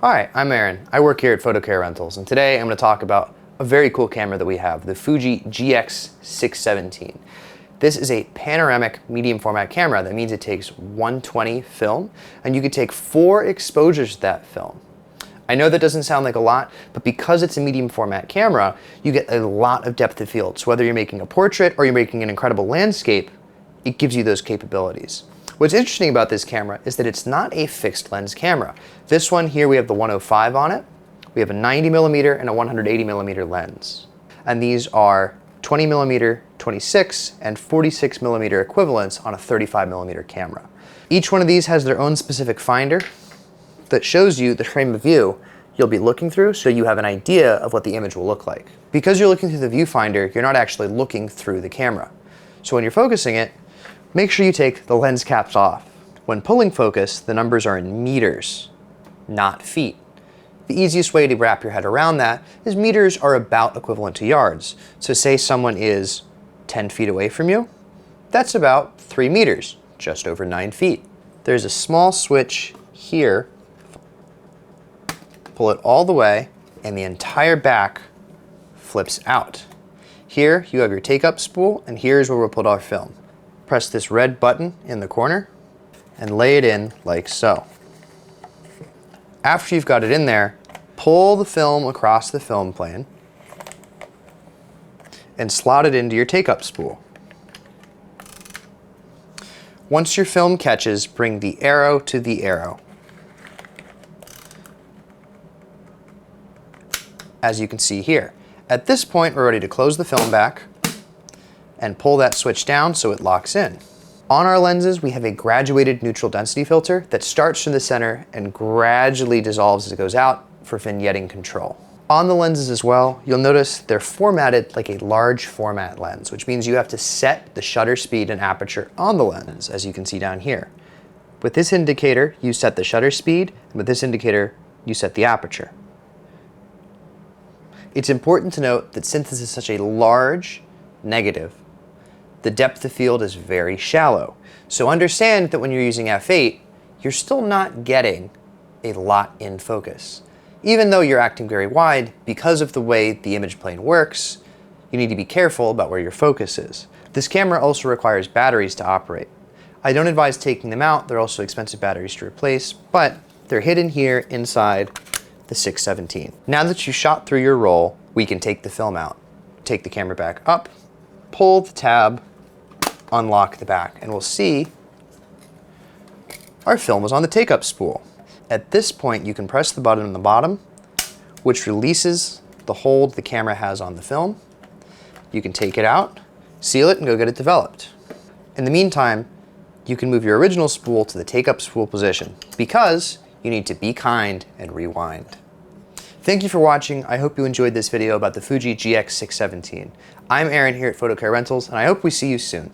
Hi, I'm Aaron. I work here at Foto Rentals, and today I'm going to talk about a very cool camera that we have, the Fuji GX617. This is a panoramic medium format camera. That means it takes 120 film, and you could take 4 exposures to that film. I know that doesn't sound like a lot, but because it's a medium format camera, you get a lot of depth of field. So whether you're making a portrait or you're making an incredible landscape, it gives you those capabilities. What's interesting about this camera is that it's not a fixed lens camera. This one here, we have the 105 on it. We have a 90mm and a 180mm lens. And these are 20mm, 26, and 46mm equivalents on a 35mm camera. Each one of these has their own specific finder that shows you the frame of view you'll be looking through, so you have an idea of what the image will look like. Because you're looking through the viewfinder, you're not actually looking through the camera. So when you're focusing it, make sure you take the lens caps off. When pulling focus, the numbers are in meters, not feet. The easiest way to wrap your head around that is meters are about equivalent to yards. So say someone is 10 feet away from you, that's about 3 meters, just over 9 feet. There's a small switch here. Pull it all the way, and the entire back flips out. Here you have your take-up spool, and here's where we'll put our film. Press this red button in the corner and lay it in like so. After you've got it in there, pull the film across the film plane and slot it into your take-up spool. Once your film catches, bring the arrow to the arrow. As you can see here. At this point, we're ready to close the film back and pull that switch down so it locks in. On our lenses, we have a graduated neutral density filter that starts from the center and gradually dissolves as it goes out for vignetting control. On the lenses as well, you'll notice they're formatted like a large format lens, which means you have to set the shutter speed and aperture on the lens, as you can see down here. With this indicator, you set the shutter speed, and with this indicator, you set the aperture. It's important to note that since this is such a large negative, the depth of field is very shallow. So understand that when you're using f8, you're still not getting a lot in focus. Even though you're acting very wide, because of the way the image plane works, you need to be careful about where your focus is. This camera also requires batteries to operate. I don't advise taking them out. They're also expensive batteries to replace, but they're hidden here inside the 617. Now that you shot through your roll, we can take the film out. Take the camera back up, pull the tab, unlock the back, and we'll see our film was on the take-up spool. At this point, you can press the button on the bottom, which releases the hold the camera has on the film. You can take it out, seal it, and go get it developed. In the meantime, you can move your original spool to the take-up spool position because you need to be kind and rewind. Thank you for watching. I hope you enjoyed this video about the Fuji GX617. I'm Aaron here at Foto Rentals, and I hope we see you soon.